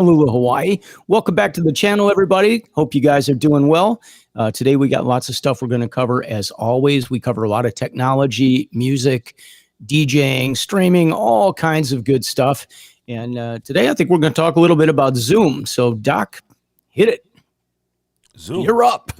Honolulu, Hawaii. Welcome back to the channel, everybody. Hope you guys are doing well. Today we got lots of stuff we're going to cover. As always, we cover a lot of technology, music, DJing, streaming, all kinds of good stuff. And today I think we're going to talk a little bit about Zoom. So, Doc, hit it. Zoom. You're up.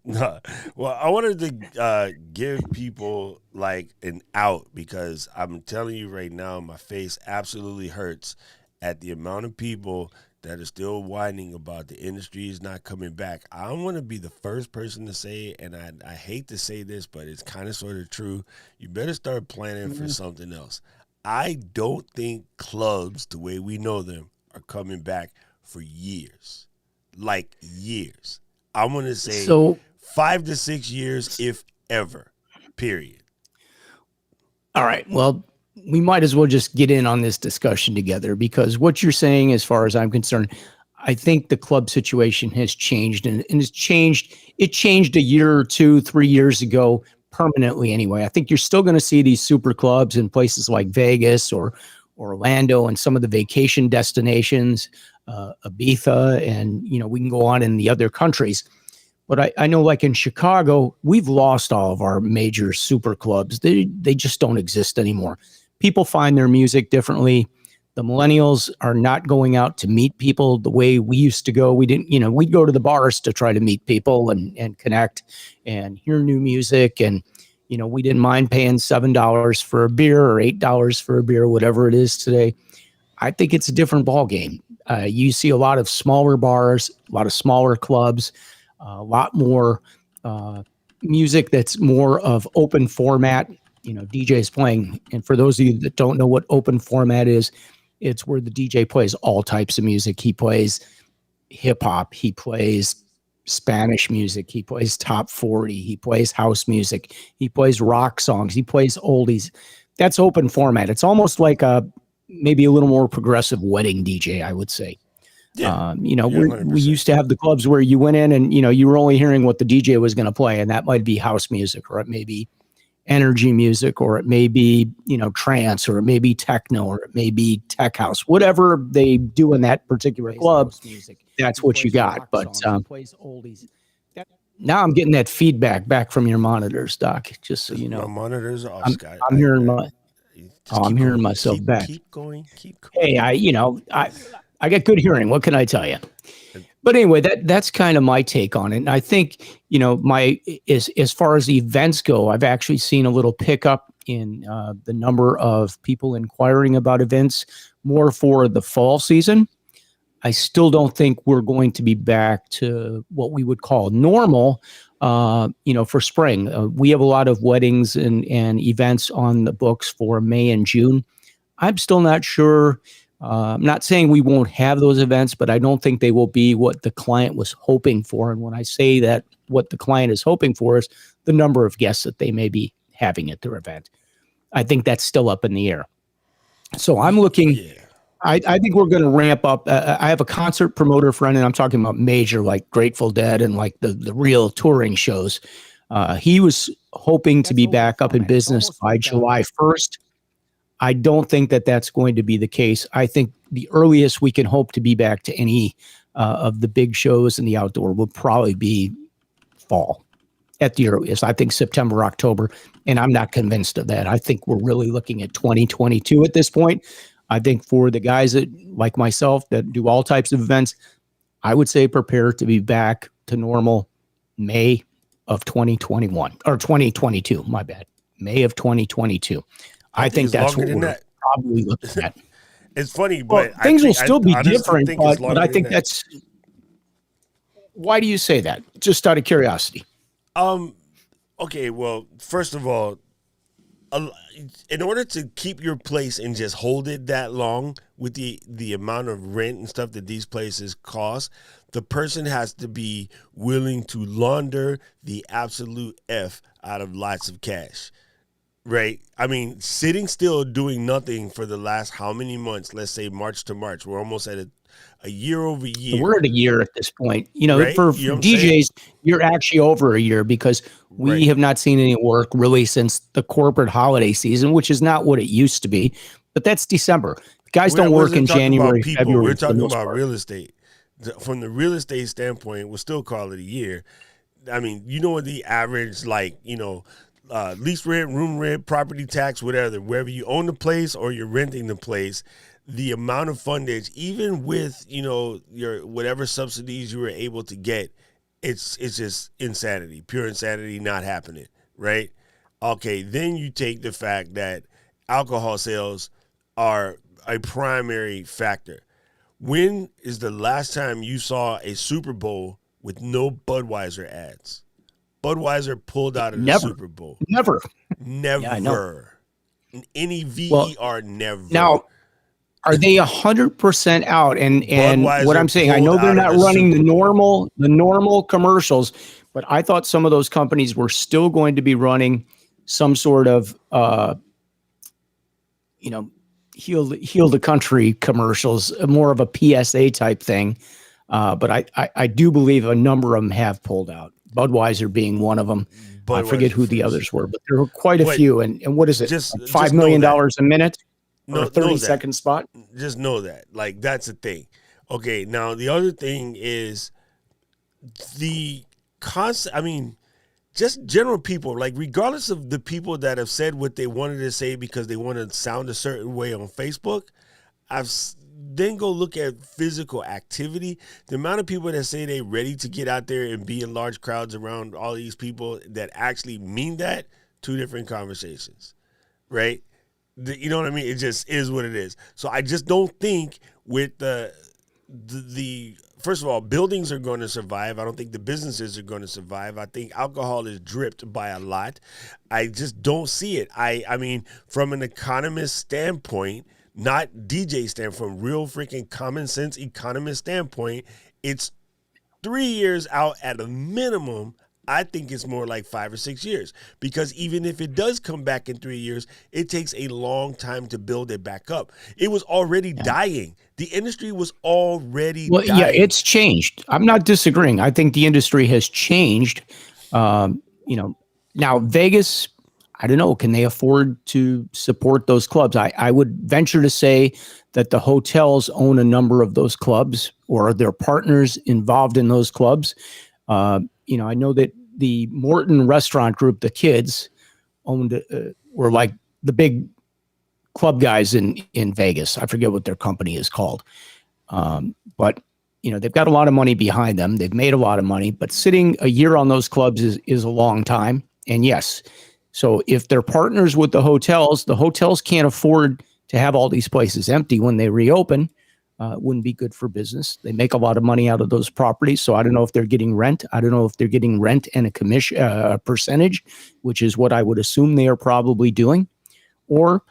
No. Well, I wanted to give people like an out because I'm telling you right now, my face absolutely hurts at the amount of people that are still whining about the industry is not coming back. I want to be the first person to say it, and I hate to say this, but it's kind of sort of true. You better start planning for something else. I don't think clubs, the way we know them, are coming back for years. Like years. I'm going to say 5 to 6 years, if ever, period. All right. Well, we might as well just get in on this discussion together because what you're saying, as far as I'm concerned, I think the club situation has changed and it's changed. It changed a year or 2, 3 years ago permanently anyway. I think you're still going to see these super clubs in places like Vegas or Orlando and some of the vacation destinations, Ibiza, and, we can go on in the other countries. But I know, like in Chicago, we've lost all of our major super clubs. They just don't exist anymore. People find their music differently. The millennials are not going out to meet people the way we used to go. We didn't, we'd go to the bars to try to meet people and connect and hear new music. And, we didn't mind paying $7 for a beer or $8 for a beer, whatever it is today. I think it's a different ballgame. You see a lot of smaller bars, a lot of smaller clubs, a lot more music that's more of open format. DJs playing. And for those of you that don't know what open format is, it's where the DJ plays all types of music. He plays hip hop. He plays Spanish music. He plays top 40. He plays house music. He plays rock songs. He plays oldies. That's open format. It's almost like maybe a little more progressive wedding DJ, I would say. Yeah. We used to have the clubs where you went in and, you were only hearing what the DJ was going to play. And that might be house music, or it may be energy music, or it may be, trance, or it may be techno, or it may be tech house, whatever they do in that particular club. That's what you got. But now I'm getting that feedback back from your monitors, Doc, just so you know. My monitors are off, Scott. I'm hearing myself back. Keep going. Hey, I got good hearing. What can I tell you? But anyway, that's kind of my take on it. And I think, as far as events go, I've actually seen a little pickup in the number of people inquiring about events more for the fall season. I still don't think we're going to be back to what we would call normal, for spring. We have a lot of weddings and events on the books for May and June. I'm still not sure. I'm not saying we won't have those events, but I don't think they will be what the client was hoping for. And when I say that, what the client is hoping for is the number of guests that they may be having at their event. I think that's still up in the air. So I'm looking, I think we're going to ramp up. I have a concert promoter friend, and I'm talking about major, like Grateful Dead and like the real touring shows. He was hoping to be back up in business by July 1st. I don't think that that's going to be the case. I think the earliest we can hope to be back to any of the big shows in the outdoor will probably be fall at the earliest. I think September, October, and I'm not convinced of that. I think we're really looking at 2022 at this point. I think for the guys that, like myself, that do all types of events, I would say prepare to be back to normal May of 2021 or 2022. My bad. May of 2022. I think that's what we're probably looking at. It's funny, but things will still be different, but I think that's. Why do you say that? Just out of curiosity. Okay, well, first of all, in order to keep your place and just hold it that long with the amount of rent and stuff that these places cost, the person has to be willing to launder the absolute F out of lots of cash. Right. I mean, sitting still doing nothing for the last how many months? Let's say March to March. We're almost at a year over year. We're at a year at this point. Right? For DJs, you're actually over a year because we have not seen any work really since the corporate holiday season, which is not what it used to be. But that's December. Guys I don't work in wasn't talking about January, people. We're February for the talking most about part. real estate. From the real estate standpoint, we'll still call it a year. I mean, you know what the average, like, lease rent, room rent, property tax, whatever, wherever you own the place or you're renting the place, the amount of fundage, even with, your whatever subsidies you were able to get, it's just insanity, pure insanity, not happening, right? Okay, then you take the fact that alcohol sales are a primary factor. When is the last time you saw a Super Bowl with no Budweiser ads? Budweiser pulled out of the Never, Super Bowl. never. Yeah, I know. Never. Well, NEVER, never. now are they 100% out? And what I'm Budweiser saying, I pulled know they're out of not the running Super Bowl. the normal commercials, but I thought some of those companies were still going to be running some sort of you know, heal the country commercials, more of a PSA type thing. But I do believe a number of them have pulled out. Budweiser being one of them. I forget Budweiser who the first. others were, but there were quite a But few. And what is it? Like $5 just know million that. a minute for a No, know 30-second that. spot? Just know that. Like, that's the thing. Okay, now the other thing is the constant, I mean, just general people, like regardless of the people that have said what they wanted to say because they want to sound a certain way on Facebook, then go look at physical activity. The amount of people that say they're ready to get out there and be in large crowds around all these people that actually mean that, two different conversations, right? You know what I mean? It just is what it is. So I just don't think with the first of all, buildings are going to survive. I don't think the businesses are going to survive. I think alcohol is dripped by a lot. I just don't see it. I mean, from an economist standpoint, not DJ standpoint, from real freaking common sense economist standpoint, it's 3 years out at a minimum. I think it's more like 5 or 6 years, because even if it does come back in 3 years, it takes a long time to build it back up. It was already dying. The industry was already Well, yeah, dying. it's changed. I'm not disagreeing. I think the industry has changed. Now Vegas, I don't know, can they afford to support those clubs? I would venture to say that the hotels own a number of those clubs, or their partners involved in those clubs. I know that the Morton Restaurant Group, the kids owned, were like the big club guys in Vegas. I forget what their company is called. But they've got a lot of money behind them. They've made a lot of money, but sitting a year on those clubs is a long time. And yes, so if they're partners with the hotels can't afford to have all these places empty when they reopen. It wouldn't be good for business. They make a lot of money out of those properties. So I don't know if they're getting rent. I don't know if they're getting rent and a commission, a percentage, which is what I would assume they are probably doing. Or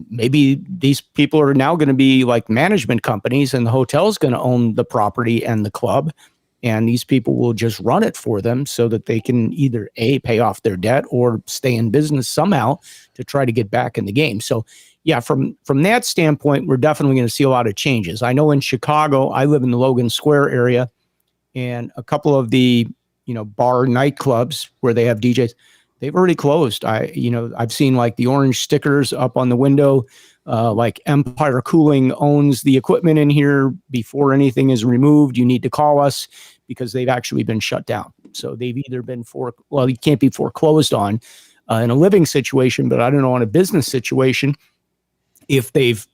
maybe these people are now going to be like management companies, and the hotel's going to own the property and the club. And these people will just run it for them so that they can either pay off their debt or stay in business somehow to try to get back in the game. So yeah, from that standpoint, we're definitely going to see a lot of changes. I know in Chicago, I live in the Logan Square area, and a couple of the bar nightclubs where they have DJs, they've already closed. I've seen like the orange stickers up on the window, like Empire Cooling owns the equipment in here. Before anything is removed, you need to call us, because they've actually been shut down. So they've either been you can't be foreclosed on in a living situation, but I don't know, on a business situation, if they've,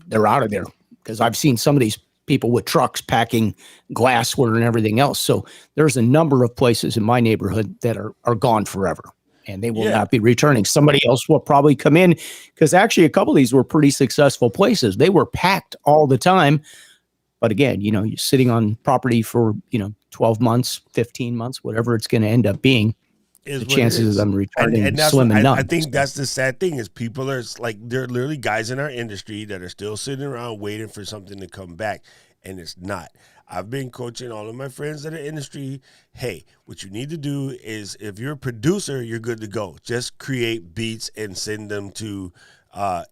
they're out of there, because I've seen some of these people with trucks packing glassware and everything else. So there's a number of places in my neighborhood that are gone forever, and they will not be returning. Somebody else will probably come in, because actually a couple of these were pretty successful places. They were packed all the time. But again, you're sitting on property for, 12 months, 15 months, whatever it's going to end up being. The chances of them returning and that's slim what and none. I think that's the sad thing, is people are like, there are literally guys in our industry that are still sitting around waiting for something to come back, and it's not. I've been coaching all of my friends in the industry. Hey, what you need to do is, if you're a producer, you're good to go. Just create beats and send them to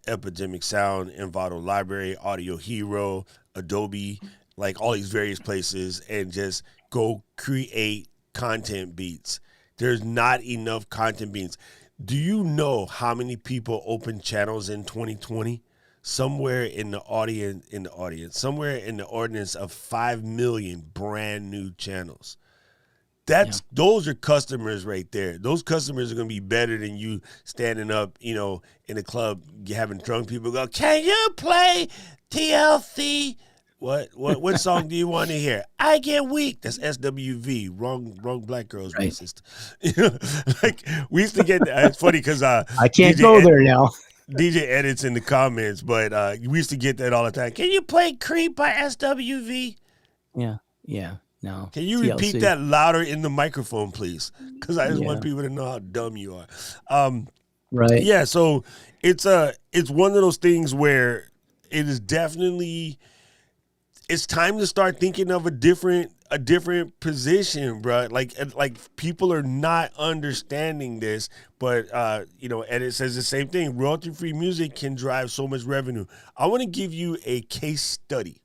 Epidemic Sound, Envato Library, Audio Hero, Adobe, like all these various places, and just go create content beats. There's not enough content beats. Do you know how many people opened channels in 2020? somewhere in the audience, somewhere in the ordinance of 5 million brand new channels. Those are customers right there. Those customers are going to be better than you standing up, in a club having drunk people go, "Can you play TLC?" What song do you want to hear? "I Get Weak." That's SWV. Wrong black girls racist. Like we used to get. It's funny because I can't go there now. DJ edits in the comments, but we used to get that all the time. "Can you play Creep by SWV?" Yeah. No. Can you repeat that louder in the microphone, please? Because I just want people to know how dumb you are. Right. Yeah. So it's one of those things where it is definitely, it's time to start thinking of a different position, bro. Like people are not understanding this, but and it says the same thing. Royalty-free music can drive so much revenue. I want to give you a case study.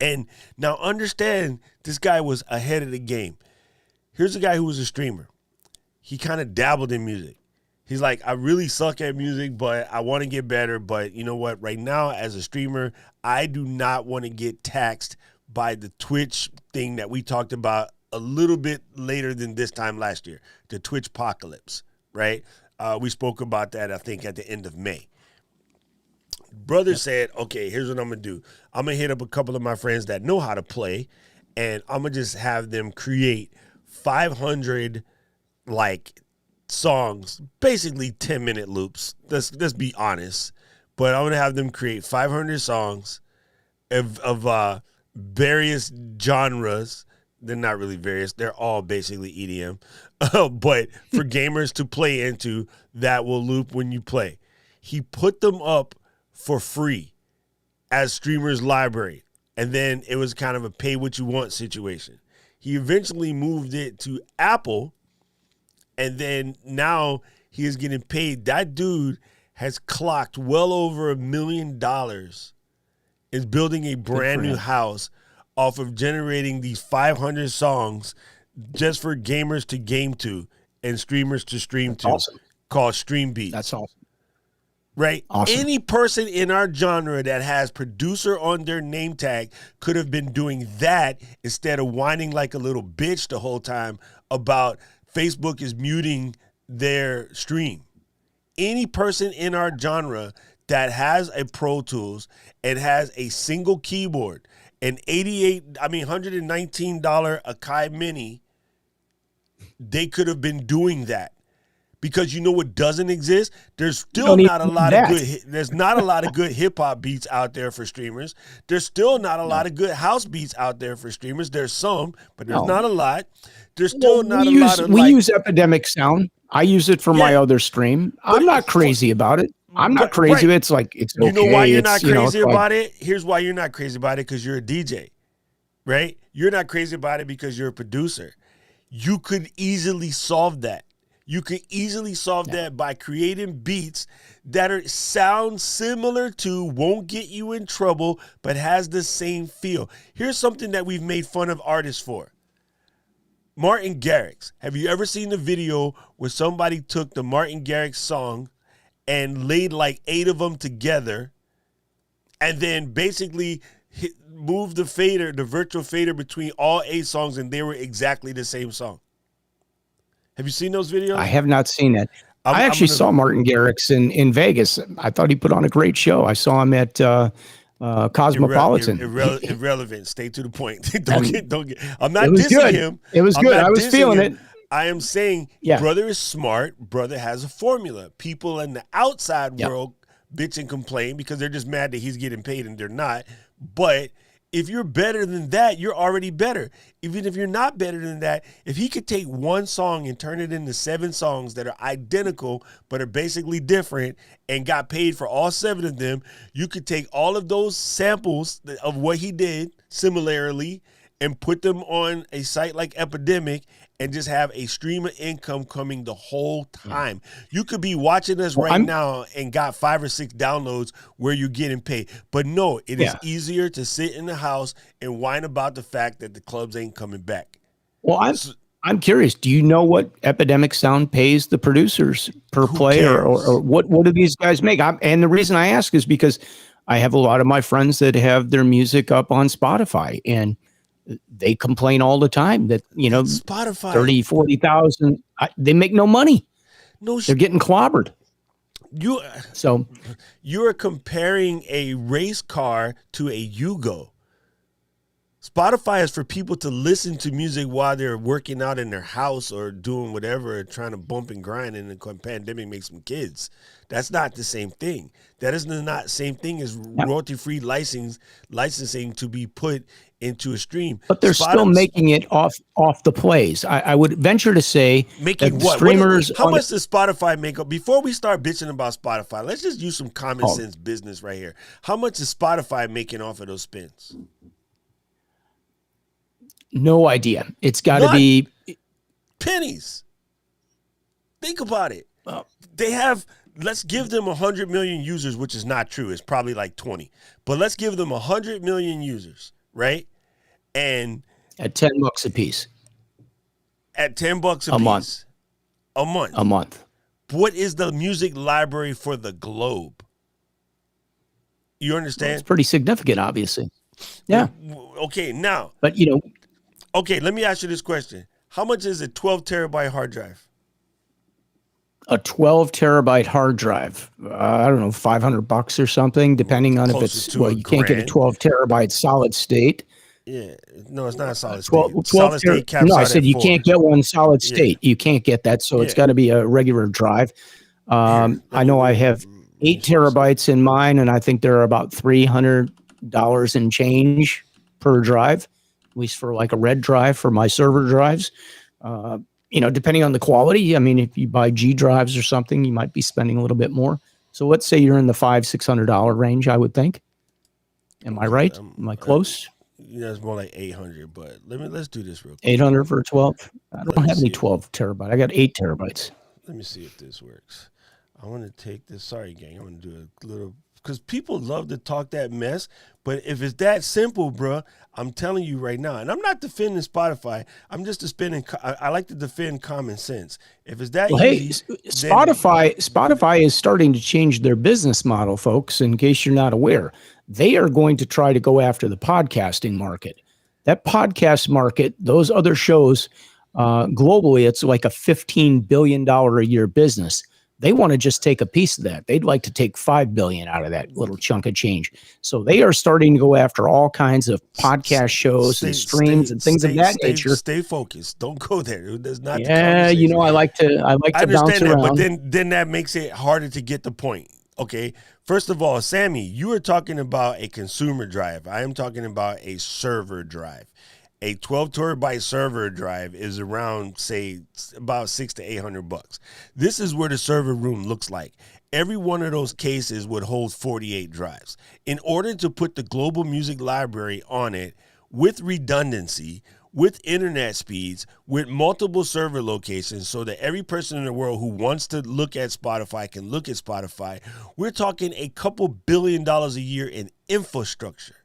And now understand, this guy was ahead of the game. Here's a guy who was a streamer. He kind of dabbled in music. He's like, I really suck at music, but I want to get better. But you know what? Right now, as a streamer, I do not want to get taxed by the Twitch thing that we talked about a little bit later than this time last year, the Twitch apocalypse, right? We spoke about that, I think, at the end of May. Brother said, okay, here's what I'm going to do. I'm going to hit up a couple of my friends that know how to play, and I'm going to just have them create 500, songs, basically 10-minute loops. Let's be honest. But I'm going to have them create 500 songs of various genres. They're not really various. They're all basically EDM. But for gamers to play into, that will loop when you play. He put them up for free as streamers library. And then it was kind of a pay what you want situation. He eventually moved it to Apple. And then now he is getting paid. That dude has clocked well over $1 million, is building a brand new house off of generating these 500 songs just for gamers to game to and streamers to stream to, called Stream Beats. That's awesome. Right? Awesome. Any person in our genre that has producer on their name tag could have been doing that instead of whining like a little bitch the whole time about Facebook is muting their stream. Any person in our genre that has a Pro Tools and has a single keyboard, an $119 Akai Mini, they could have been doing that. Because you know what doesn't exist? There's still not a lot of good. There's not a lot of good hip hop beats out there for streamers. There's still not a lot of good house beats out there for streamers. There's some, but there's not a lot. There's still not a lot of. We use Epidemic Sound. I use it for my other stream. I'm not crazy about it. I'm not crazy. Right. It's like it's okay. You know why you're not crazy about it? Here's why you're not crazy about it: because you're a DJ, right? You're not crazy about it because you're a producer. You could easily solve that. You can easily solve that by creating beats that sound similar to, won't get you in trouble, but has the same feel. Here's something that we've made fun of artists for. Martin Garrix. Have you ever seen the video where somebody took the Martin Garrix song and laid like 8 of them together and then basically moved the fader, the virtual fader between all 8 songs, and they were exactly the same song? Have you seen those videos? I have not seen it. I actually saw Martin Garrix in Vegas. I thought he put on a great show. I saw him at Cosmopolitan. Irrelevant. Stay to the point. Don't get. I'm not dissing good. him. It was good. I was feeling it. I am saying, brother is smart. Brother has a formula. People in the outside world bitch and complain because they're just mad that he's getting paid and they're not. But if you're better than that, you're already better. Even if you're not better than that, if he could take one song and turn it into 7 songs that are identical but are basically different and got paid for all 7 of them, you could take all of those samples of what he did similarly and put them on a site like Epidemic and just have a stream of income coming the whole time. You could be watching us now and got 5 or 6 downloads where you're getting paid. But no, it is easier to sit in the house and whine about the fact that the clubs ain't coming back. Well, I'm curious. Do you know what Epidemic Sound pays the producers per Who play, or cares? what do these guys make? And the reason I ask is because I have a lot of my friends that have their music up on Spotify, and they complain all the time that It's Spotify. 30, 40,000, they make no money. No, They're getting clobbered. you So you're comparing a race car to a Yugo. Spotify is for people to listen to music while they're working out in their house or doing whatever, trying to bump and grind, and the pandemic makes some kids. That's not the same thing. That is not the same thing as yeah, royalty-free licensing to be put into a stream. but they're still making it off the plays. I would venture to say Making that what? streamers How much does Spotify make up? Before we start bitching about Spotify, let's just use some common sense business right here. How much is Spotify making off of those spins? no idea. It's got to be pennies. Think about it. They have, let's give them 100 million users, which is not true. It's probably like 20. But let's give them 100 million users, right? And at $10 a piece. At $10 a piece. A month. A month. What is the music library for the globe? You understand? Well, it's pretty significant, obviously. Yeah. Okay, now. But, okay, let me ask you this question. How much is a 12 terabyte hard drive? A 12 terabyte hard drive, I don't know, $500 or something, depending on if it's, well, you can't get a 12 terabyte solid state. Yeah, no, it's not a solid 12, state. Solid state caps no, I out said at you 4. can't get one solid state. You can't get that, so it's got to be a regular drive. I know I have 8 terabytes in mine, and I think they're about $300 and change per drive, at least for like a red drive for my server drives. Depending on the quality. I mean, if you buy G drives or something, you might be spending a little bit more. So let's say you're in the $500-$600 range, I would think. Am I right? Am I close? Yeah, it's more like 800, but let's do this real quick. 800 for 12. I don't have any 12 terabyte. I got 8 terabytes. Let me see if this works. I want to take this. Sorry, gang. I'm going to do a little, because people love to talk that mess. But if it's that simple, bro, I'm telling you right now, and I'm not defending Spotify. I'm just defending. I like to defend common sense. If it's that easy, Spotify is starting to change their business model, folks. In case you're not aware, they are going to try to go after the podcasting market. That podcast market, those other shows, globally, it's like a $15 billion a year business. They want to just take a piece of that. They'd like to take $5 billion out of that little chunk of change. So they are starting to go after all kinds of podcast shows and streams and things of that nature. Stay focused. Don't go there. There's not. Yeah, I like to bounce around. But then that makes it harder to get the point. Okay. First of all, Sammy, you were talking about a consumer drive. I am talking about a server drive. A 12 terabyte server drive is around, say, about $600 to $800. This is where the server room looks like. Every one of those cases would hold 48 drives. In order to put the global music library on it with redundancy, with internet speeds, with multiple server locations, so that every person in the world who wants to look at Spotify can look at Spotify, we're talking a couple $1 billion a year in infrastructure.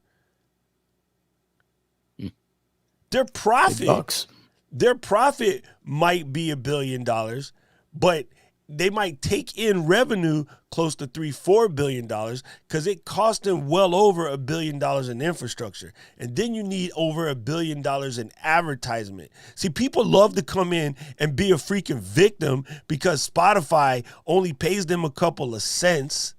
Their profit might be $1 billion, but they might take in revenue close to $3-4 billion because it cost them well over $1 billion in infrastructure. And then you need over $1 billion in advertisement. See, people love to come in and be a freaking victim because Spotify only pays them a couple of cents.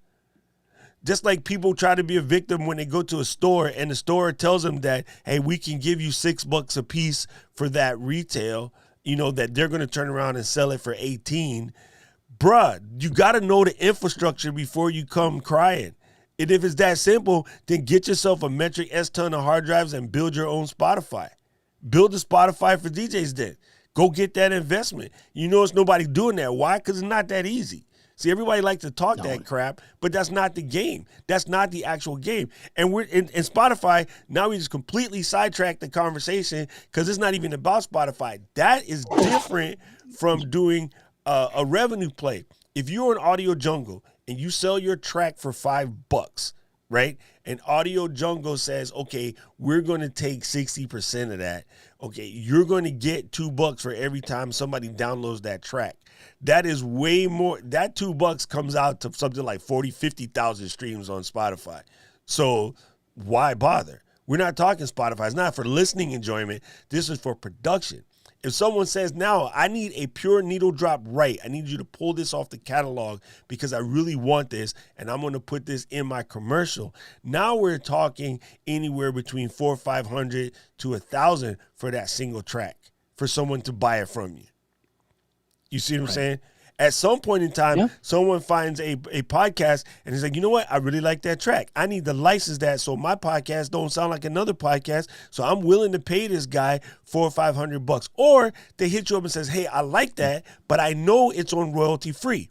Just like people try to be a victim when they go to a store and the store tells them that, hey, we can give you $6 a piece for that retail, that they're going to turn around and sell it for 18. Bruh, you got to know the infrastructure before you come crying. And if it's that simple, then get yourself a metric S ton of hard drives and build your own Spotify. Build a Spotify for DJs then. Go get that investment. It's nobody doing that. Why? Because it's not that easy. See, everybody likes to talk that crap, but that's not the game. That's not the actual game. And we're in Spotify, now we just completely sidetracked the conversation because it's not even about Spotify. That is different from doing a revenue play. If you're an Audio Jungle and you sell your track for $5, right? and Audio Jungle says, okay, we're going to take 60% of that. Okay, you're going to get $2 for every time somebody downloads that track. That is way more. That $2 comes out to something like 40, 50,000 streams on Spotify. So why bother? We're not talking Spotify. It's not for listening enjoyment. This is for production. If someone says, now I need a pure needle drop right, I need you to pull this off the catalog because I really want this and I'm going to put this in my commercial. Now we're talking anywhere between $400 or $500 to $1,000 for that single track for someone to buy it from you. You see what I'm saying? At some point in time, someone finds a podcast and is like, you know what? I really like that track. I need to license that so my podcast don't sound like another podcast. So I'm willing to pay this guy $400 or $500. Or they hit you up and says, hey, I like that, but I know it's on royalty free.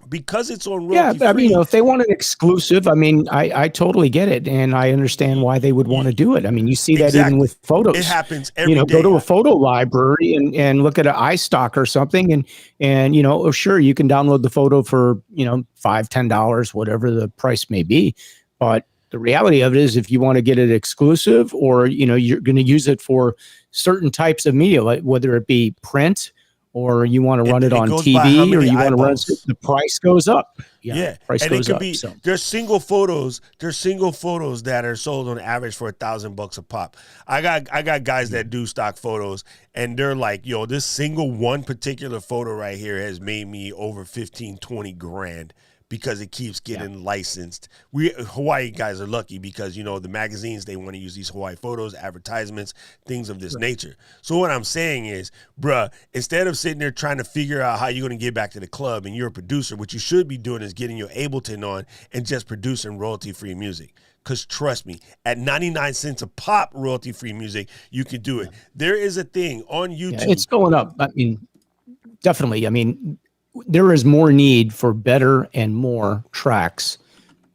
Because it's on royalty free. I mean, if they want an exclusive, I mean, I totally get it, and I understand why they would want to do it. I mean, you see that even with photos. It happens every day. Go to a photo library and look at an iStock or something, and sure, you can download the photo for $5, $10, whatever the price may be, but the reality of it is, if you want to get it exclusive, or you're going to use it for certain types of media, like whether it be print, or you want to run it on TV, or you want to run it, the price goes up. Price and goes it could up. Be, there's single photos. There's single photos that are sold on average for $1,000 a pop. I got guys that do stock photos, and they're like, this single one particular photo right here has made me over 15, 20 grand. Because it keeps getting licensed. Hawaii guys are lucky because, the magazines, they want to use these Hawaii photos, advertisements, things of this nature. So what I'm saying is, bruh, instead of sitting there trying to figure out how you're going to get back to the club and you're a producer, what you should be doing is getting your Ableton on and just producing royalty-free music. Because trust me, at 99 cents a pop royalty-free music, you can do it. There is a thing on YouTube. It's going up. I mean, definitely. I mean, there is more need for better and more tracks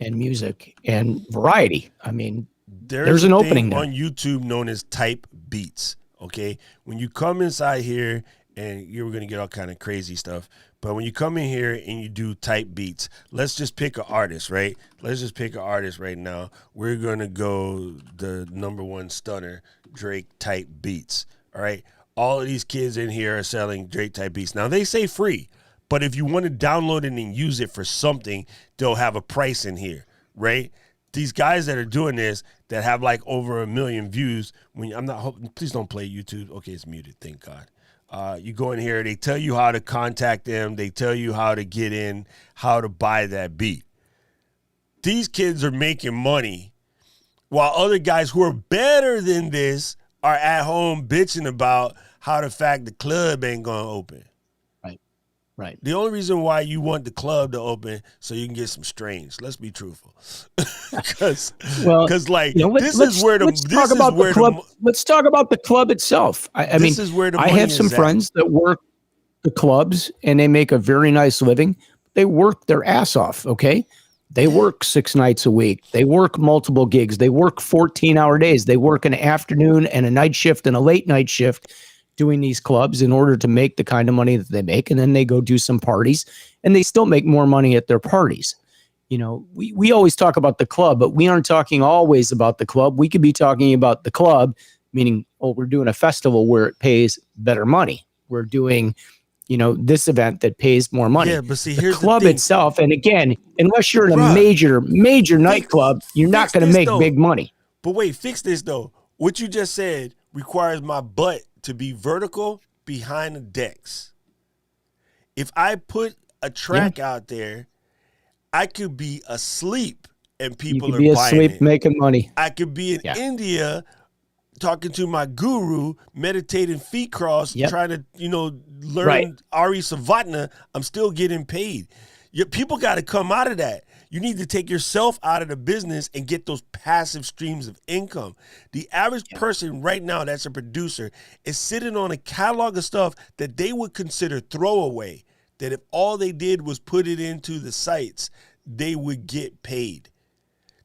and music and variety. I mean, there's an opening there on YouTube known as type beats. Okay, when you come inside here, and you're going to get all kind of crazy stuff, but when you come in here and you do type beats, let's just pick an artist, right? Let's just pick an artist right now. We're going to go the #1 stunner, Drake type beats. All right, all of these kids in here are selling Drake type beats. Now they say free. But if you want to download it and use it for something, they'll have a price in here, right? These guys that are doing this that have like over 1 million views, please don't play YouTube. Okay, it's muted, thank God. You go in here, they tell you how to contact them. They tell you how to get in, how to buy that beat. These kids are making money while other guys who are better than this are at home bitching about how the club ain't going to open. Right. The only reason why you want the club to open so you can get some strains. Let's be truthful, because let's talk about the club itself. I mean, I have some friends that work the clubs and they make a very nice living. They work their ass off. Okay, they work 6 nights a week. They work multiple gigs. They work 14-hour days. They work an afternoon and a night shift and a late night shift, doing these clubs in order to make the kind of money that they make. And then they go do some parties and they still make more money at their parties. We always talk about the club, but we aren't talking always about the club. We could be talking about the club, meaning, we're doing a festival where it pays better money. We're doing, this event that pays more money. Yeah, but see, here's the club itself. And again, unless you're in a major nightclub, you're not going to make big money. But wait, fix this though. What you just said requires my butt to be vertical behind the decks. If I put a track out there, I could be asleep and people are buying it. You could be asleep making money. I could be in India talking to my guru, meditating feet crossed, trying to, learn Ari Savatna. I'm still getting paid. People got to come out of that. You need to take yourself out of the business and get those passive streams of income. The average person right now that's a producer is sitting on a catalog of stuff that they would consider throwaway, that if all they did was put it into the sites, they would get paid.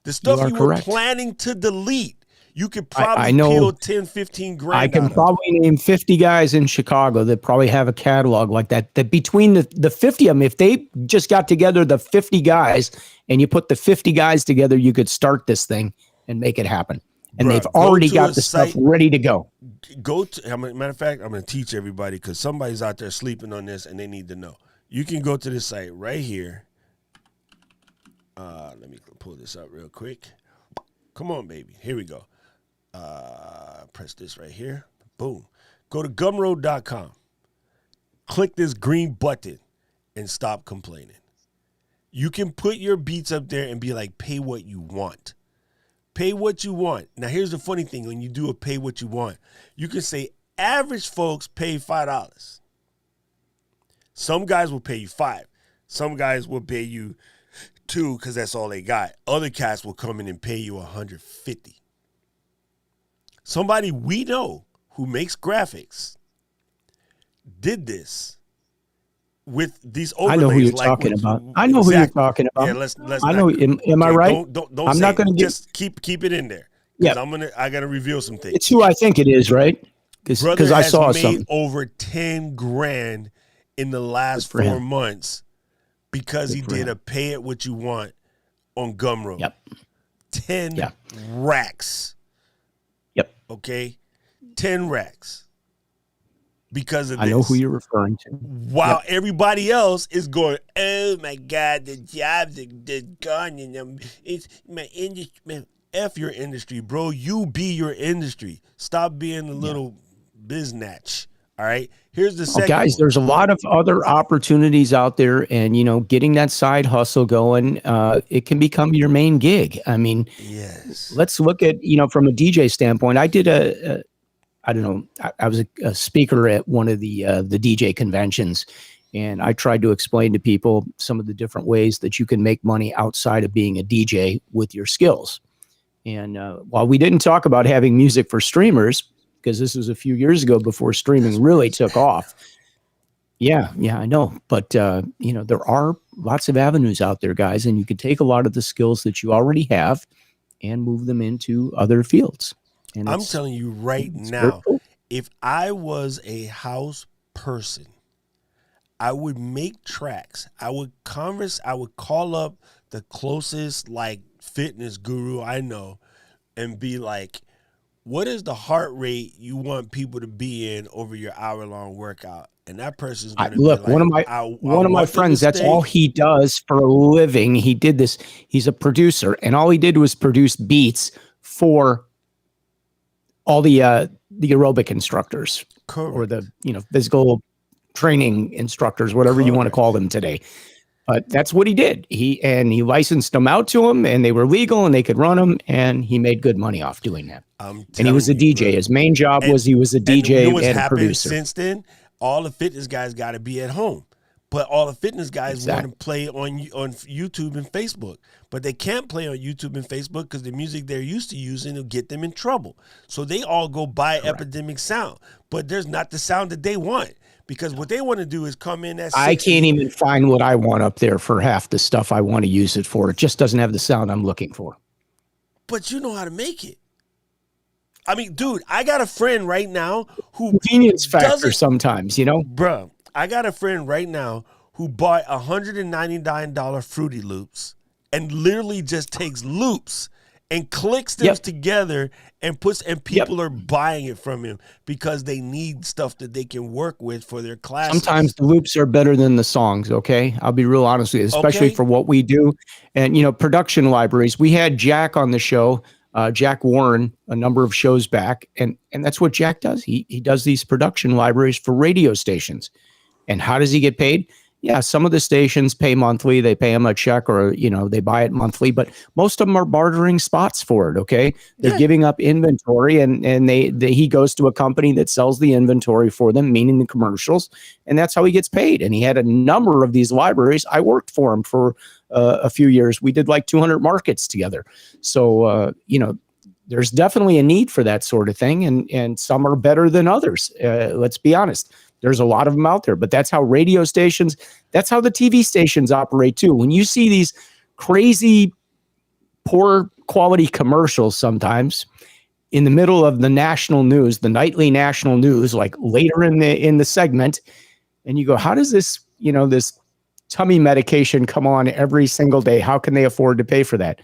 The stuff you were planning to delete, You could I probably know. peel 10, 15 grand. I can out of probably name 50 guys in Chicago that probably have a catalog like that. That between the 50 of them, if they just got together, the 50 guys, and you put the 50 guys together, you could start this thing and make it happen. And Bruh, they've go already to got a the site- stuff ready to go. Matter of fact, I'm going to teach everybody because somebody's out there sleeping on this and they need to know. You can go to this site right here. Let me pull this up real quick. Come on, baby. Here we go. Press this right here. Boom. Go to gumroad.com. Click this green button and stop complaining. You can put your beats up there and be like, pay what you want. Pay what you want. Now, here's the funny thing. When you do a pay what you want, you can say average folks pay $5. Some guys will pay you $5. Some guys will pay you $2 because that's all they got. Other cats will come in and pay you $150. Somebody we know who makes graphics did this with these overlays. I know who you're like talking with, about. I know who you're talking about. Yeah, let's I know. Am I right? Don't I'm say not going to just keep it in there. Yeah, I gotta reveal some things. it's who I think it is, right? Because I saw made something. over 10 grand in the last 4 months because he did a pay it what you want on Gumroad. Yep. 10 racks. Yep. Okay. 10 racks. Because of this. I know who you're referring to. While everybody else is going, oh my God, the jobs are gone, and it's my industry. Man, F your industry, bro. You be your industry. Stop being a little biznatch. All right. Here's the second. Guys, there's a lot of other opportunities out there, and getting that side hustle going, it can become your main gig. I mean, yes. Let's look at from a DJ standpoint. I did I don't know. I was a speaker at one of the DJ conventions, and I tried to explain to people some of the different ways that you can make money outside of being a DJ with your skills. And while we didn't talk about having music for streamers, because this was a few years ago before streaming really took off. Yeah, I know. But, there are lots of avenues out there, guys, and you can take a lot of the skills that you already have and move them into other fields. And I'm telling you right now, if I was a house person, I would make tracks. I would call up the closest fitness guru I know and be like, what is the heart rate you want people to be in over your hour-long workout? And that person's going to look, be like, one of my friends, that's all he does for a living. He did this. He's a producer, and all he did was produce beats for all the aerobic instructors. Correct. Or the physical training instructors, whatever you want to call them today. But that's what he did. He licensed them out to him, and they were legal, and they could run them, and he made good money off doing that. And he was a DJ. Bro. His main job was he was a DJ and producer. Since then, all the fitness guys got to be at home. But all the fitness guys want to play on YouTube and Facebook. But they can't play on YouTube and Facebook because the music they're used to using will get them in trouble. So they all go buy Epidemic sound. But there's not the sound that they want. Because what they want to do is come in at 60. I can't even find what I want up there for half the stuff I want to use it for. It just doesn't have the sound I'm looking for. But you know how to make it. I mean, dude, I got a friend right now who convenience factor sometimes, Bruh, I got a friend right now who bought $199 Fruity Loops and literally just takes loops and clicks them together and people are buying it from him because they need stuff that they can work with for their classes. Sometimes the loops are better than the songs, okay? I'll be real honest with you, especially for what we do. And, production libraries. We had Jack on the show, Jack Warren, a number of shows back, and that's what Jack does. He does these production libraries for radio stations. And how does he get paid? Yeah, some of the stations pay monthly. They pay him a check or, they buy it monthly. But most of them are bartering spots for it, okay? They're giving up inventory, and he goes to a company that sells the inventory for them, meaning the commercials, and that's how he gets paid. And he had a number of these libraries. I worked for him for a few years. We did 200 markets together. So, there's definitely a need for that sort of thing, and some are better than others. Let's be honest. There's a lot of them out there, but that's how radio stations, that's how the TV stations operate too. When you see these crazy, poor quality commercials sometimes, in the middle of the national news, the nightly national news, like later in the segment, and you go, how does this, this tummy medication come on every single day? How can they afford to pay for that?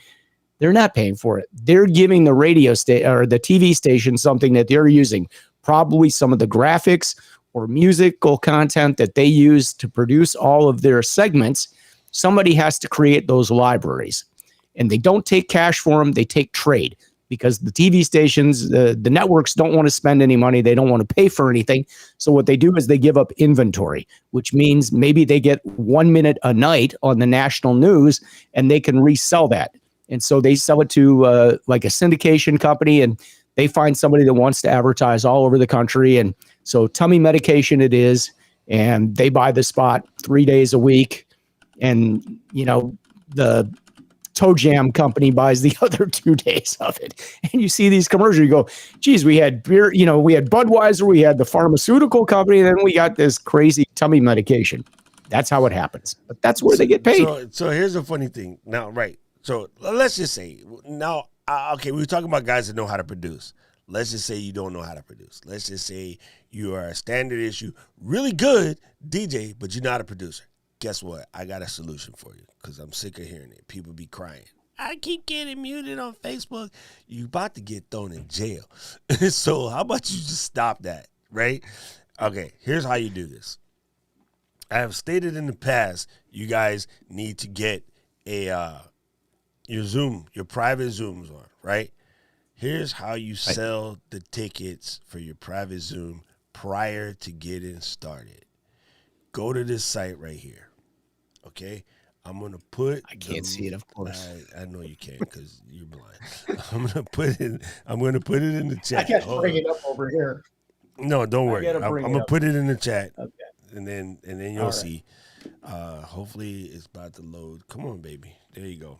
They're not paying for it. They're giving the radio station or the TV station something that they're using, probably some of the graphics or musical content that they use to produce all of their segments. Somebody has to create those libraries, and they don't take cash for them. They take trade, because the TV stations, the networks don't want to spend any money. They don't want to pay for anything. So what they do is they give up inventory, which means maybe they get 1 minute a night on the national news and they can resell that. And so they sell it to like a syndication company, and they find somebody that wants to advertise all over the country. And so tummy medication it is, and they buy the spot 3 days a week. And, the Toe Jam company buys the other 2 days of it. And you see these commercials, you go, geez, we had beer, we had Budweiser, we had the pharmaceutical company, and then we got this crazy tummy medication. That's how it happens. But that's where they get paid. So here's a funny thing. Now, right. So let's just say now, okay, we were talking about guys that know how to produce. Let's just say you don't know how to produce. Let's just say you are a standard issue, really good DJ, but you're not a producer. Guess what? I got a solution for you, because I'm sick of hearing it. People be crying. I keep getting muted on Facebook. You about to get thrown in jail. So how about you just stop that, right? Okay, here's how you do this. I have stated in the past, you guys need to get your private Zooms on, right? Here's how you sell the tickets for your private Zoom prior to getting started. Go to this site right here. Okay, I'm gonna put. I can't see it, of course. I know you can't, because you're blind. I'm gonna put it in the chat. I can't bring it up over here. No, don't worry. I'm gonna put it in the chat. Okay. And then you'll see. Hopefully it's about to load. Come on, baby. There you go.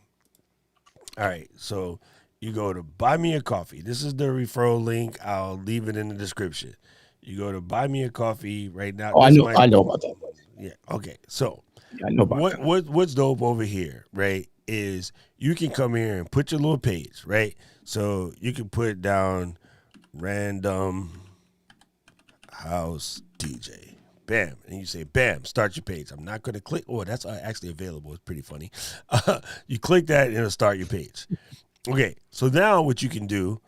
All right. So you go to Buy Me a Coffee. This is the referral link. I'll leave it in the description. You go to Buy Me a Coffee right now. Oh, I know about that. Yeah. Okay. So I know about what's dope over here, right, is you can come here and put your little page, right? So you can put down random house DJ. Bam. And you say, bam, start your page. I'm not going to click. Oh, that's actually available. It's pretty funny. You click that and it'll start your page. Okay. So now what you can do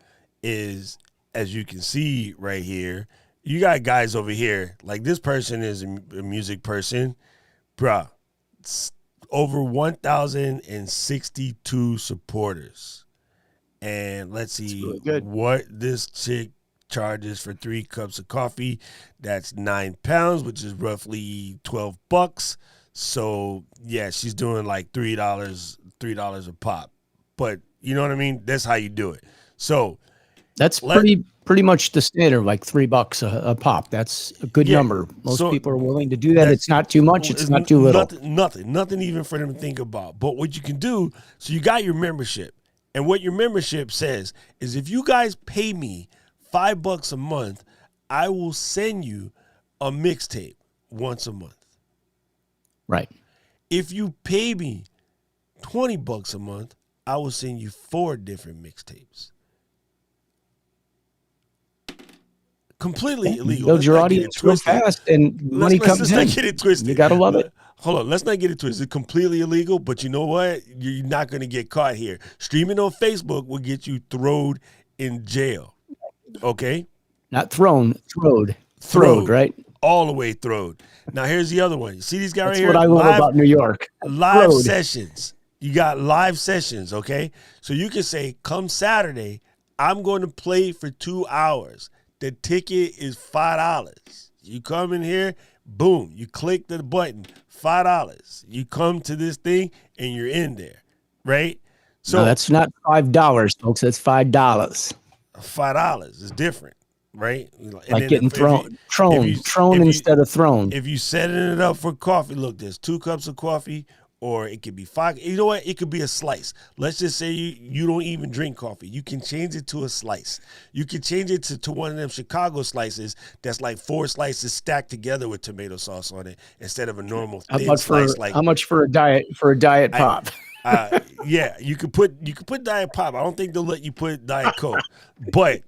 is, as you can see right here, you got guys over here. Like, this person is a music person. Bruh, over 1,062 supporters. And let's see really what this chick charges for 3 cups of coffee. That's 9 pounds, which is roughly $12. So yeah, she's doing like $3 a pop. But you know what I mean? That's how you do it. So that's pretty much the standard, like $3 a pop. That's a good number. Most people are willing to do that. It's not too much. It's not too little. Nothing even for them to think about. But what you can do, so you got your membership. And what your membership says is, if you guys pay me $5 a month, I will send you a mixtape once a month. Right. If you pay me $20 a month, I will send you 4 different mixtapes. Completely illegal. Build your audience real fast, and money comes in. Let's not get it twisted. You gotta love it. Hold on, let's not get it twisted. It's completely illegal, but you know what? You're not going to get caught here. Streaming on Facebook will get you thrown in jail. Okay? Not thrown, throwed, right? All the way throwed. Now here's the other one. You see these guys right here? That's what I love about New York. Live sessions. You got live sessions, okay? So you can say, come Saturday, I'm going to play for 2 hours. The ticket is $5. You come in here, boom, you click the button, $5. You come to this thing and you're in there, right? So no, that's not $5, folks. That's $5. $5 is different, right? Like getting thrown instead of thrown. If you setting it up for coffee, look, there's 2 cups of coffee, or it could be 5. You know what? It could be a slice. Let's just say you don't even drink coffee. You can change it to a slice. You can change it to one of them Chicago slices that's like 4 slices stacked together with tomato sauce on it, instead of a normal thin slice. How much for a diet pop? Yeah, you could put Diet Pop. I don't think they'll let you put Diet Coke, but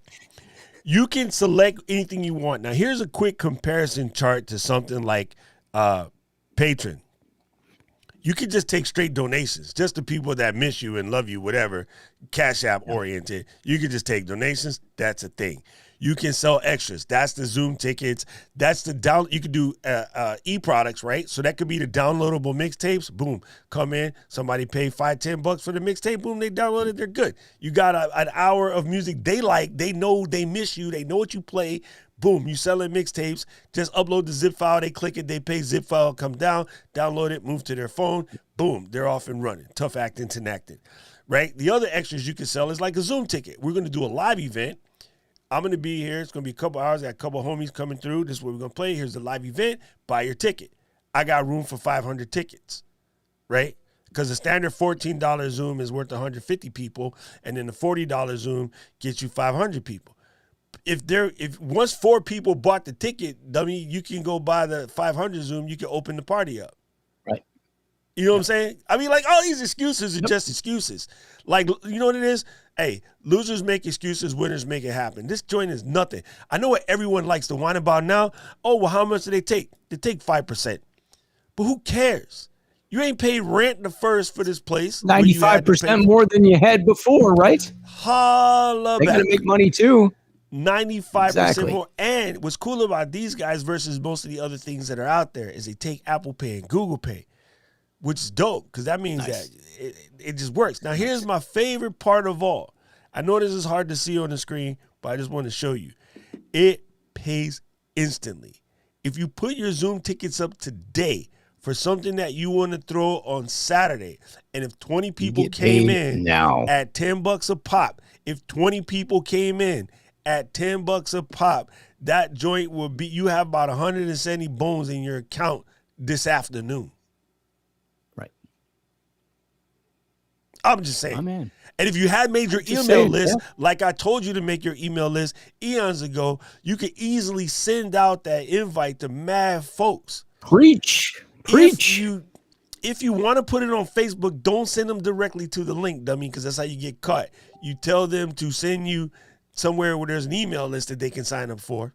you can select anything you want. Now, here's a quick comparison chart to something like Patreon. You can just take straight donations, just the people that miss you and love you, whatever, Cash App oriented. You can just take donations. That's a thing. You can sell extras. That's the Zoom tickets. That's the down. You can do e-products, right? So that could be the downloadable mixtapes. Boom, come in. Somebody pay $5-10 for the mixtape. Boom, they download it. They're good. You got an hour of music they like. They know they miss you. They know what you play. Boom, you selling mixtapes. Just upload the zip file. They click it. They pay. Zip file comes down. Download it. Move to their phone. Boom, they're off and running. Tough acting, Tinactin, right? The other extras you can sell is like a Zoom ticket. We're going to do a live event. I'm going to be here. It's going to be a couple hours. I got a couple of homies coming through. This is what we're going to play. Here's the live event. Buy your ticket. I got room for 500 tickets, right? Because the standard $14 Zoom is worth 150 people, and then the $40 Zoom gets you 500 people. If once 4 people bought the ticket, dummy, you can go buy the 500 Zoom. You can open the party up. Right. You know what I'm saying? I mean, like, all these excuses are just excuses. Like, you know what it is? Hey, losers make excuses, winners make it happen. This joint is nothing. I know what everyone likes to whine about now. Oh, well, how much do they take? They take 5%. But who cares? You ain't paid rent the first for this place. 95% more than you had before, right? Holla back. They gotta make money too. 95% more. And what's cool about these guys versus most of the other things that are out there is they take Apple Pay and Google Pay, which is dope because that means that it just works. Now, here's my favorite part of all. I know this is hard to see on the screen, but I just want to show you. It pays instantly. If you put your Zoom tickets up today for something that you want to throw on Saturday, and if 20 people came in at $10 a pop, if 20 people came in at $10 a pop, that joint will be, you have about 170 bones in your account this afternoon. I'm just saying. Man. And if you had made your email list, like I told you to make your email list eons ago, you could easily send out that invite to mad folks. Preach. If you want to put it on Facebook, don't send them directly to the link, dummy, because that's how you get caught. You tell them to send you somewhere where there's an email list that they can sign up for.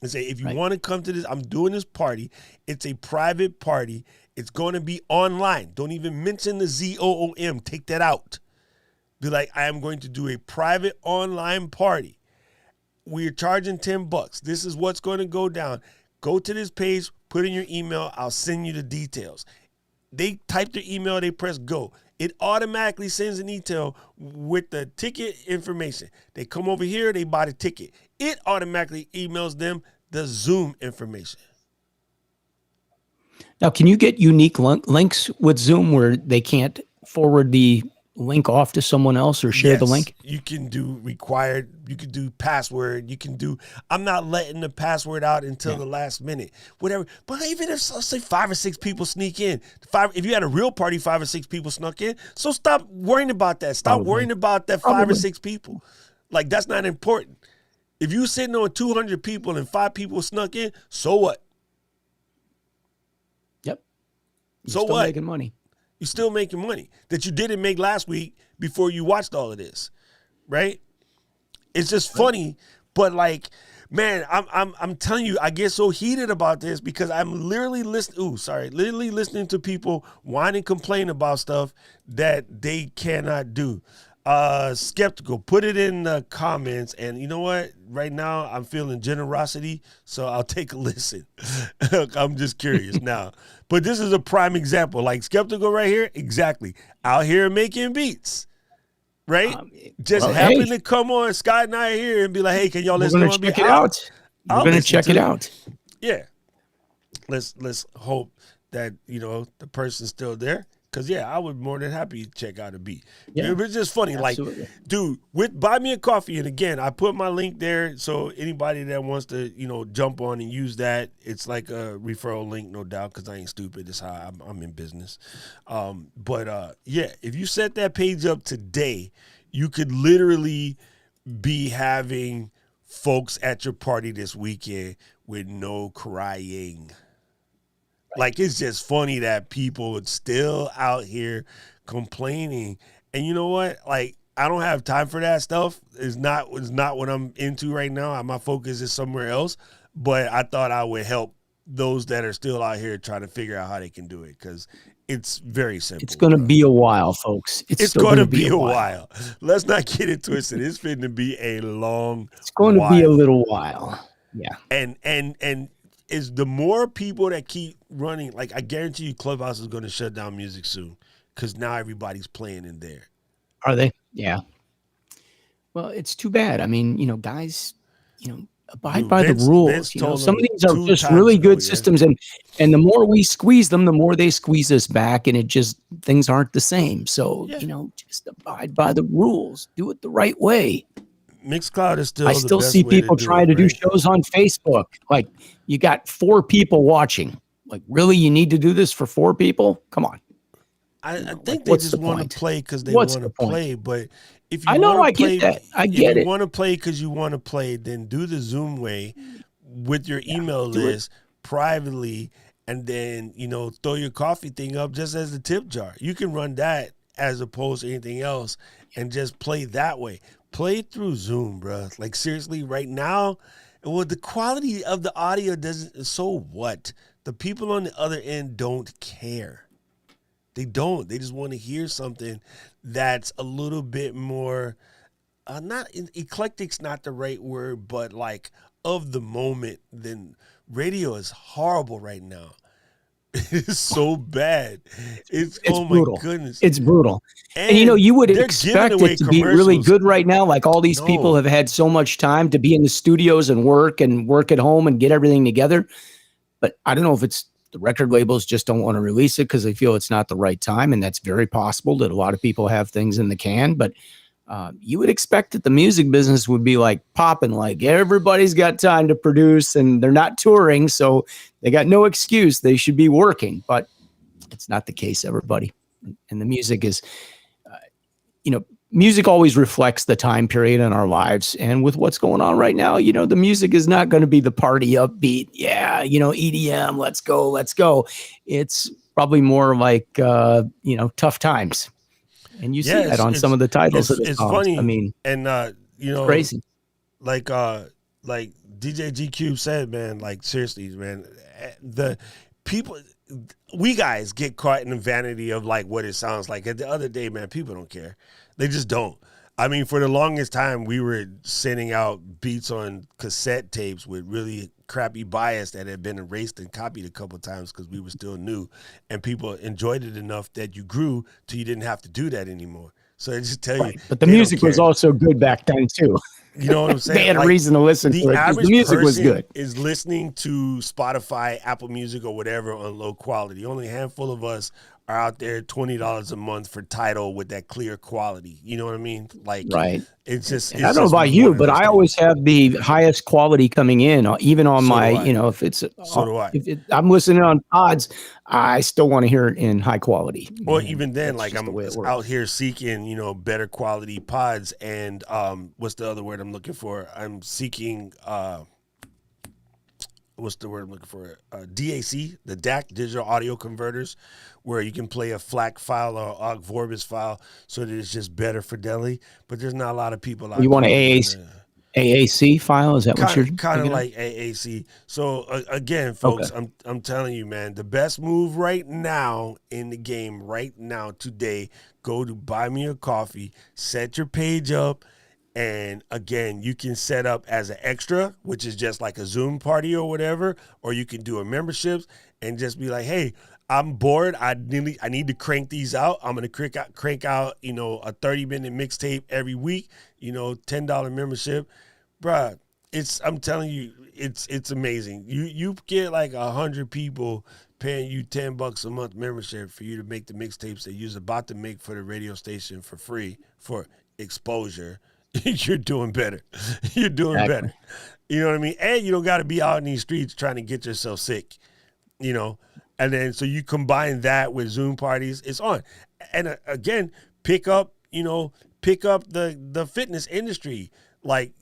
And say, if you want to come to this, I'm doing this party. It's a private party. It's going to be online. Don't even mention the ZOOM. Take that out. Be like, I am going to do a private online party. We're charging $10. This is what's going to go down. Go to this page, put in your email. I'll send you the details. They type their email, they press go. It automatically sends an email with the ticket information. They come over here, they buy the ticket. It automatically emails them the Zoom information. Now, can you get unique links with Zoom where they can't forward the link off to someone else or share the link? You can do required. You can do password. You can do, I'm not letting the password out until the last minute, whatever. But even if, let's say 5 or 6 people sneak in, if you had a real party, 5 or 6 people snuck in. So stop worrying about that. Stop worrying about that 5 or 6 people. Like, that's not important. If you sitting on 200 people and 5 people snuck in, so what? Yep. You're so what? Making money. You're still making money that you didn't make last week before you watched all of this, right? It's just funny, but like, man, I'm telling you, I get so heated about this because I'm literally listening to people whine and complain about stuff that they cannot do. Skeptical, put it in the comments, and you know what? Right now, I'm feeling generosity, so I'll take a listen. I'm just curious now. But this is a prime example. Like Skeptical right here, exactly. Out here making beats, right? Happen to come on. Scott and I are here and be like, hey, can y'all listen to me? Check it out. We're going to check it out. Yeah. Let's hope that, the person's still there. Because, I would be more than happy to check out a beat. Yeah. It was just funny. Absolutely. Like, dude, buy me a coffee. And, again, I put my link there. So anybody that wants to, jump on and use that, it's like a referral link, no doubt, because I ain't stupid. That's how I'm in business. If you set that page up today, you could literally be having folks at your party this weekend with no crying. Like, it's just funny that people would still out here complaining. And you know what? Like, I don't have time for that stuff. It's not what I'm into right now. My focus is somewhere else. But I thought I would help those that are still out here trying to figure out how they can do it, because it's very simple. It's going to be a while, folks. It's going to be a while. Let's not get it twisted. It's going to be a long. It's going to be a little while. Yeah. And is the more people that keep running, like, I guarantee you Clubhouse is going to shut down music soon, because now everybody's playing in there. Are they? Yeah. Well, it's too bad. I mean, guys, abide by the rules. Some of these are just really good systems, and the more we squeeze them, the more they squeeze us back, and things aren't the same. So, just abide by the rules. Do it the right way. Mixcloud is still. I still see people trying to do shows on Facebook. Like, you got 4 people watching. Like, really, you need to do this for 4 people? Come on. I think they just want to play because they want to play. But if you get that. I get it. If you want to play because you want to play, then do the Zoom way with your email list privately, and then throw your coffee thing up just as a tip jar. You can run that as opposed to anything else, and just play that way. Play through Zoom, bro. Like, seriously, right now, well, the quality of the audio doesn't. So what? The people on the other end don't care. They don't. They just want to hear something that's a little bit more, not eclectic's not the right word, but like of the moment. Then radio is horrible right now. It's so bad. It's oh brutal. My goodness. It's brutal. And you would expect it to be really good right now. Like, all these people have had so much time to be in the studios and work at home and get everything together. But I don't know if it's the record labels just don't want to release it because they feel it's not the right time. And that's very possible that a lot of people have things in the can. But you would expect that the music business would be like popping, like everybody's got time to produce and they're not touring. So they got no excuse. They should be working. But it's not the case, everybody. And the music is, music always reflects the time period in our lives. And with what's going on right now, the music is not going to be the party upbeat. Yeah. EDM, let's go. It's probably more like, tough times. And you see that on some of the titles of the songs. Funny. I mean, and it's crazy. Like DJ GQ said, man, like, seriously, man, the people, we guys get caught in the vanity of like what it sounds like. At the other day, man, people don't care. They just don't. I mean, for the longest time, we were sending out beats on cassette tapes with really crappy bias that had been erased and copied a couple of times because we were still new, and people enjoyed it enough that you grew till you didn't have to do that anymore. So I just tell you, but the music was also good back then too. You know what I'm saying? They had a reason to listen to it because the music was good. Is listening to Spotify, Apple Music, or whatever on low quality. Only a handful of us are out there $20 a month for Tidal with that clear quality. You know what I mean? Like, right. It's just. I don't know about you, but I always have the highest quality coming in, even on if it's. So do I. If I'm listening on pods, I still want to hear it in high quality. Well, even then, like, I'm out here seeking, better quality pods, and what's the other word I'm looking for? I'm seeking. What's the word I'm looking for? DAC, the DAC, digital audio converters, where you can play a FLAC file or OGG Vorbis file so that it's just better fidelity. But there's not a lot of people out You want an AAC file? Is that what you're kind of like AAC? So again, folks, okay. I'm telling you, man, the best move right now in the game, right now, today, go to Buy Me a Coffee, set your page up. And again, you can set up as an extra, which is just like a Zoom party or whatever, or you can do a membership and just be like, hey, I'm bored. I need to crank these out. I'm going to crank out, a 30-minute mixtape every week, $10 membership. Bruh, I'm telling you, it's amazing. You get like 100 people paying you $10 a month membership for you to make the mixtapes that you're about to make for the radio station for free for exposure. You're doing better. You're doing better. You know what I mean? And you don't got to be out in these streets trying to get yourself sick, And then so you combine that with Zoom parties, it's on. And again, pick up the fitness industry. Like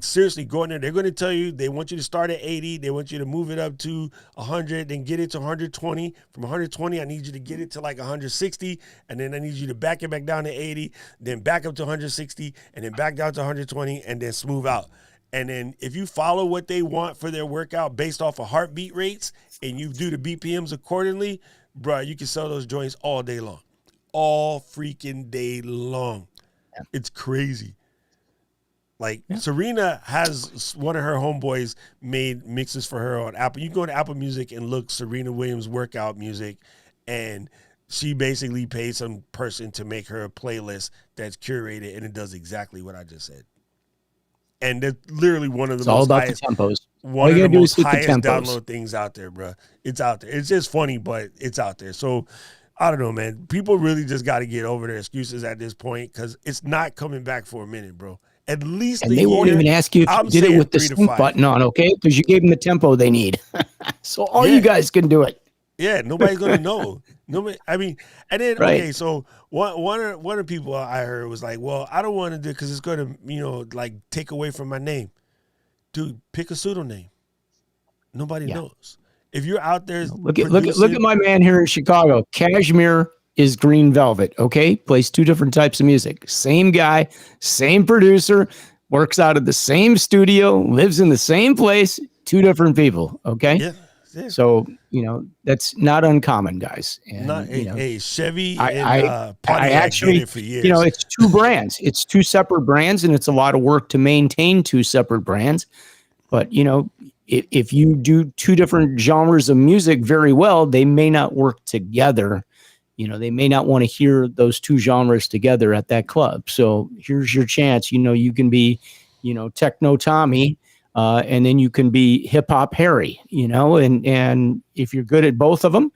seriously, go in there. They're going to tell you they want you to start at 80. They want you to move it up to 100, then get it to 120. From 120, I need you to get it to like 160, and then I need you to back it back down to 80, then back up to 160, and then back down to 120, and then smooth out. And then if you follow what they want for their workout based off of heartbeat rates, and you do the BPMs accordingly, bro, you can sell those joints all day long. All freaking day long. Yeah. It's crazy. Like, Serena has one of her homeboys made mixes for her on Apple. You can go to Apple Music and look Serena Williams workout music, and she basically paid some person to make her a playlist that's curated, and it does exactly what I just said. And that's literally one of the most highest, the tempos. One of the most highest download things out there, bro. It's out there. It's just funny, but it's out there. So, I don't know, man. People really just got to get over their excuses at this point, because it's not coming back for a minute, bro. At least and they won't even ask you if you did it with the sync button on, okay? Because you gave them the tempo they need. So all you guys can do it. Yeah, nobody's gonna know. Nobody. I mean, and then okay, so one of the people I heard was like, "Well, I don't want to do it because it's gonna, like take away from my name." Dude, pick a pseudonym. Nobody knows. If you're out there, look at my man here in Chicago. Cashmere is Green Velvet, okay? Plays two different types of music. Same guy, same producer, works out of the same studio, lives in the same place, two different people, okay? Yeah. So, that's not uncommon, guys. And, hey, Chevy I Pontiac actually, did it for years. It's two brands. It's two separate brands, and it's a lot of work to maintain two separate brands. But, if you do two different genres of music very well, they may not work together. They may not want to hear those two genres together at that club. So here's your chance. You can be, techno Tommy, and then you can be hip hop Harry, and if you're good at both of them,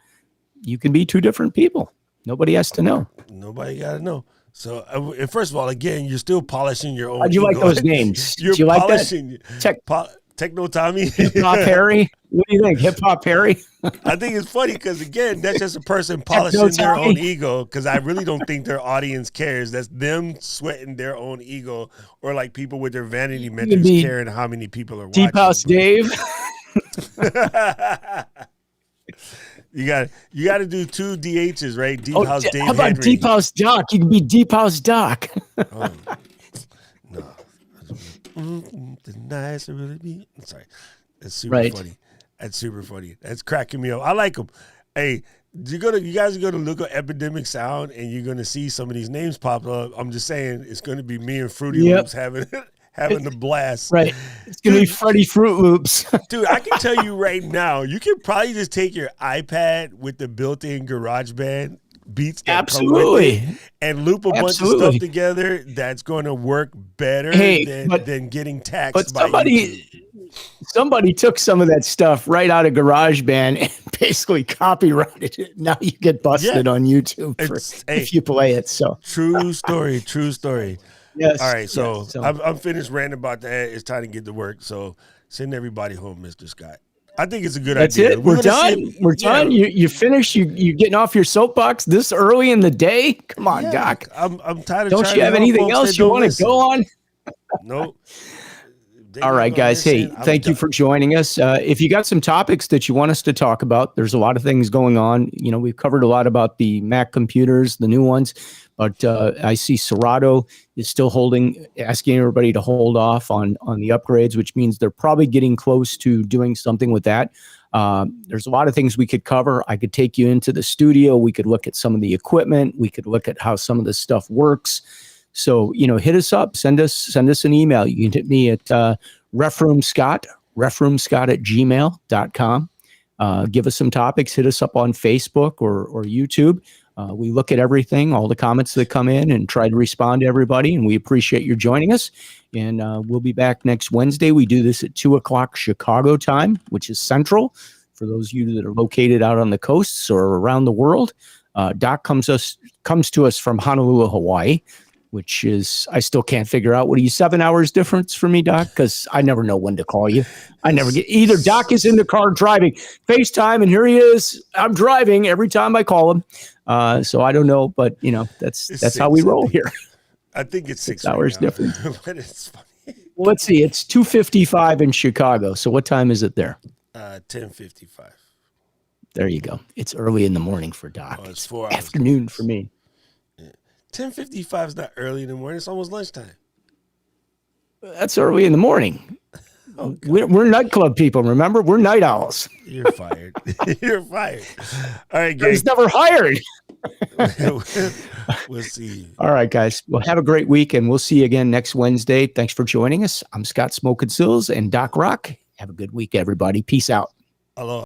you can be two different people. Nobody has to know. Nobody got to know. So first of all, again, you're still polishing your own. How'd you like those names? You're polishing Techno Tommy. Hip Hop Harry. What do you think? Hip Hop Harry? I think it's funny because, again, that's just a person polishing their own ego, because I really don't think their audience cares. That's them sweating their own ego, or like people with their vanity metrics caring how many people are watching. Deep House Dave. You got to do two DHs, right? Deep House Dave. How about Henry. Deep House Doc? You can be Deep House Doc. Oh, no. The nice really be. Sorry, that's super funny. That's super funny. That's cracking me up. I like them. Hey, you guys are gonna look at Epidemic Sound, and you're gonna see some of these names pop up. I'm just saying, it's gonna be me and Fruity Loops having the blast. Right. It's gonna be Freddie Fruit Loops. Dude, I can tell you right now, you can probably just take your iPad with the built-in GarageBand beats that come with it and loop a bunch of stuff together that's going to work better than getting taxed. But by somebody took some of that stuff right out of GarageBand and basically copyrighted it. Now you get busted on YouTube if you play it. So true story. Yes. All right, so yes, I'm finished ranting about that. It's time to get to work. So send everybody home, Mr. Scott. I think it's a good idea. That's it. We're done. We're done. You finished. You getting off your soapbox this early in the day? Come on, Doc. I'm tired of. Don't you have anything else you want to go on? Nope. All right, guys. Hey, thank you for joining us. If you got some topics that you want us to talk about, there's a lot of things going on. We've covered a lot about the Mac computers, the new ones, but I see Serato is still asking everybody to hold off on the upgrades, which means they're probably getting close to doing something with that. There's a lot of things we could cover. I could take you into the studio. We could look at some of the equipment. We could look at how some of this stuff works. So, hit us up, send us an email. You can hit me at refroomscott@gmail.com. Give us some topics, hit us up on Facebook or YouTube. We look at everything, all the comments that come in, and try to respond to everybody. And we appreciate your joining us. And we'll be back next Wednesday. We do this at 2:00 Chicago time, which is Central. For those of you that are located out on the coasts or around the world, Doc comes to us from Honolulu, Hawaii, which is, I still can't figure out. What are you, 7 hours difference for me, Doc? Because I never know when to call you. I never get, either Doc is in the car driving, FaceTime, and here he is. I'm driving every time I call him. So I don't know, but that's how we roll here. I think it's 6 hours right difference. But it's funny. Well, let's see. It's 2:55 in Chicago. So what time is it there? 10:55. There you go. It's early in the morning for Doc. Oh, it's It's 4 hours. afternoon for me. 10:55 is not early in the morning. It's almost lunchtime. That's early in the morning. Oh, We're nightclub people, remember? We're night owls. you're fired. You're fired. All right, guys. He's never hired. We'll see you. All right, guys. Well, have a great week, and we'll see you again next Wednesday. Thanks for joining us. I'm Scott Smokin Silz and Doc Rock. Have a good week, everybody. Peace out. Hello.